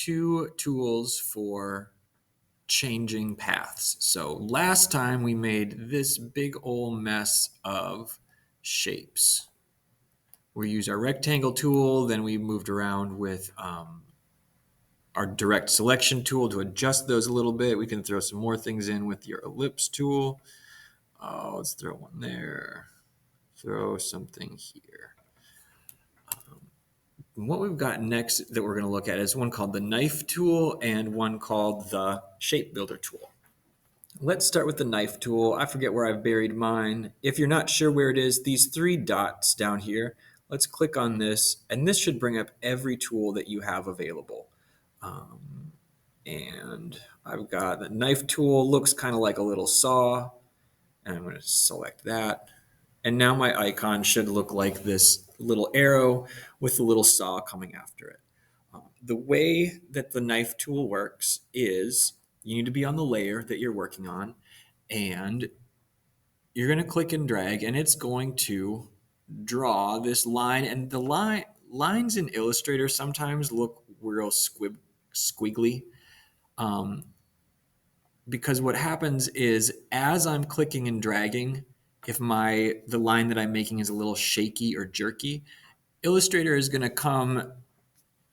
two tools for changing paths. So last time we made this big old mess of shapes. We used our rectangle tool, then we moved around with our direct selection tool to adjust those a little bit. We can throw some more things in with your ellipse tool. Oh, let's throw one there. Throw something here. What we've got next that we're going to look at is one called the knife tool and one called the shape builder tool. Let's start with the knife tool. I forget where I've buried mine. If you're not sure where it is, these three dots down here, let's click on this, and this should bring up every tool that you have available. And I've got the knife tool, looks kind of like a little saw, and I'm going to select that. And now my icon should look like this little arrow with the little saw coming after it. The way that the knife tool works is you need to be on the layer that you're working on, and you're going to click and drag, and it's going to draw this line. And the lines in Illustrator sometimes look real squiggly. Because what happens is as I'm clicking and dragging, if the line that I'm making is a little shaky or jerky, Illustrator is going to come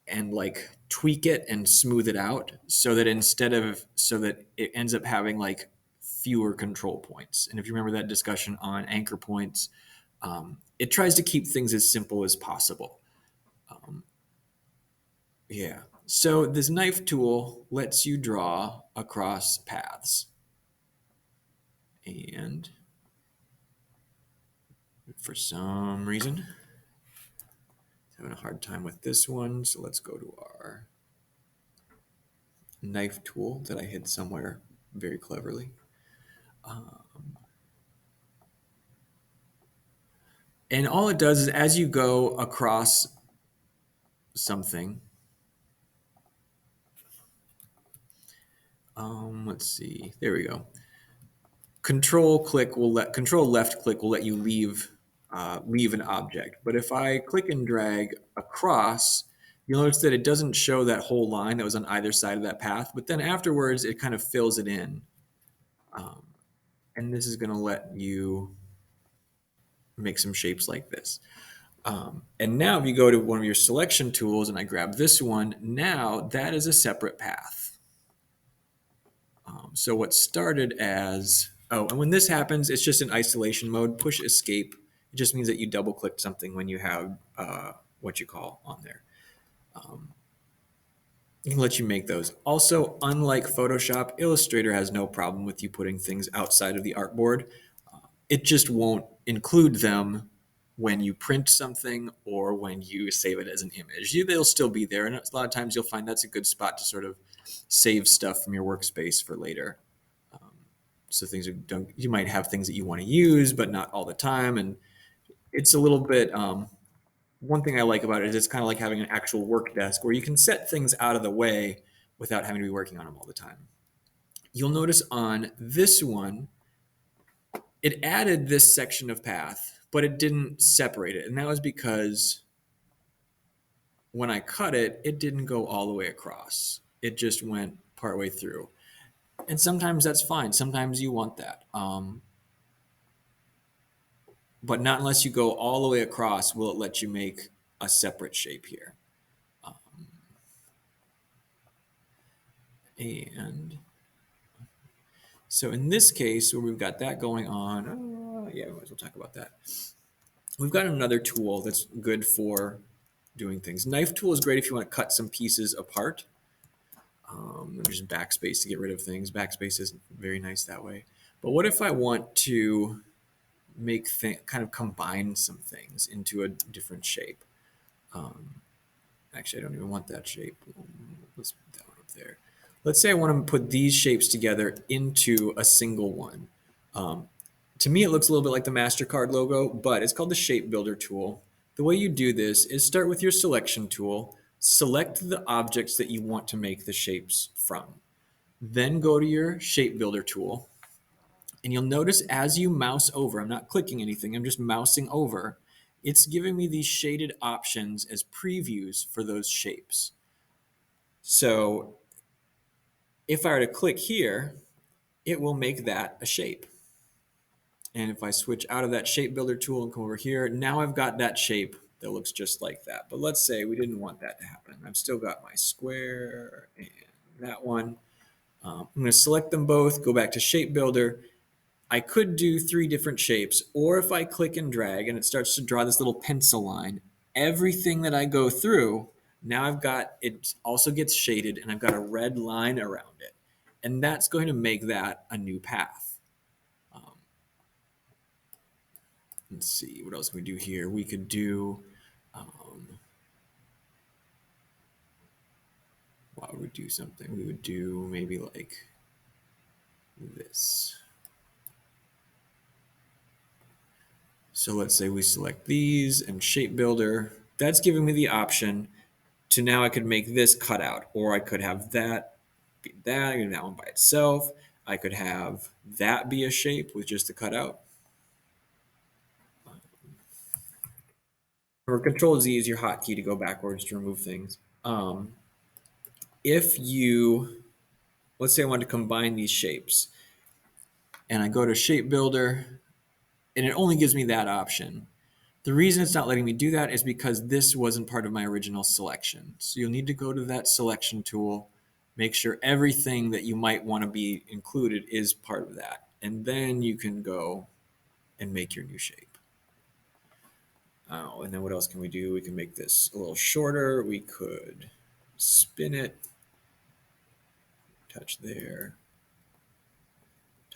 and like tweak it and smooth it out so that it ends up having like fewer control points. And if you remember that discussion on anchor points, it tries to keep things as simple as possible. Yeah. So this knife tool lets you draw across paths. And for some reason, I'm having a hard time with this one. So let's go to our knife tool that I hid somewhere very cleverly. And all it does is as you go across something, let's see, there we go. Control left click will let you leave an object. But if I click and drag across, you'll notice that it doesn't show that whole line that was on either side of that path. But then afterwards, it kind of fills it in. And this is going to let you make some shapes like this. And now if you go to one of your selection tools and I grab this one, now that is a separate path. So what started as, and when this happens, it's just in isolation mode. Push escape. It just means that you double clicked something when you have what you call on there. It can let you make those. Also, unlike Photoshop, Illustrator has no problem with you putting things outside of the artboard. It just won't include them when you print something or when you save it as an image. They'll still be there, and a lot of times you'll find that's a good spot to sort of save stuff from your workspace for later. So you might have things that you want to use, but not all the time. And it's a little bit, one thing I like about it is it's kind of like having an actual work desk where you can set things out of the way without having to be working on them all the time. You'll notice on this one, it added this section of path, but it didn't separate it. And that was because when I cut it, it didn't go all the way across. It just went partway through. And sometimes that's fine. Sometimes you want that. But not unless you go all the way across will it let you make a separate shape here. And so in this case, where we've got that going on, we might as well talk about that. We've got another tool that's good for doing things. Knife tool is great if you want to cut some pieces apart. There's backspace to get rid of things. Backspace is very nice that way. But what if I want to kind of combine some things into a different shape? Actually, I don't even want that shape. Let's put that one up there. Let's say I want to put these shapes together into a single one. To me, it looks a little bit like the MasterCard logo, but it's called the Shape Builder tool. The way you do this is start with your selection tool, select the objects that you want to make the shapes from. Then go to your Shape Builder tool, and you'll notice as you mouse over, I'm not clicking anything, I'm just mousing over, it's giving me these shaded options as previews for those shapes. So if I were to click here, it will make that a shape. And if I switch out of that shape builder tool and come over here, now I've got that shape that looks just like that. But let's say we didn't want that to happen. I've still got my square and that one. I'm going to select them both, go back to shape builder. I could do 3 different shapes, or if I click and drag and it starts to draw this little pencil line, everything that I go through, now I've got, it also gets shaded and I've got a red line around it. And that's going to make that a new path. Let's see, what else can we do here? We could do, why would we do something? We would do maybe like this. So let's say we select these and shape builder. That's giving me the option to now I could make this cutout, or I could have that be that, and that one by itself. I could have that be a shape with just the cutout. Or Control Z is your hotkey to go backwards to remove things. If you, let's say I want to combine these shapes, and I go to shape builder, and it only gives me that option. The reason it's not letting me do that is because this wasn't part of my original selection. So you'll need to go to that selection tool, make sure everything that you might want to be included is part of that. And then you can go and make your new shape. Oh, and then what else can we do? We can make this a little shorter. We could spin it, touch there,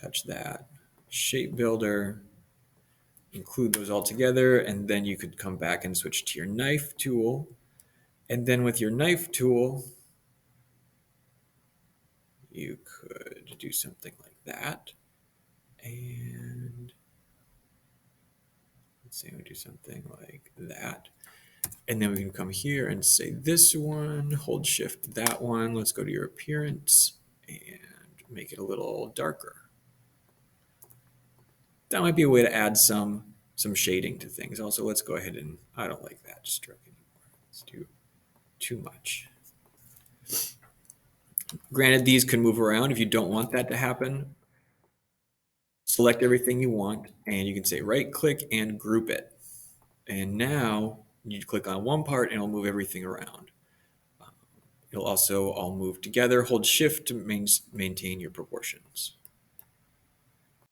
touch that, shape builder, include those all together, and then you could come back and switch to your knife tool. And then with your knife tool, you could do something like that. And let's say we do something like that. And then we can come here and say this one, hold shift that one. Let's go to your appearance and make it a little darker. That might be a way to add some shading to things. Also, let's go ahead and, I don't like that stroke anymore. Let's do too much. Granted, these can move around if you don't want that to happen. Select everything you want, and you can say right click and group it. And now you click on one part and it'll move everything around. It'll also all move together. Hold shift to maintain your proportions.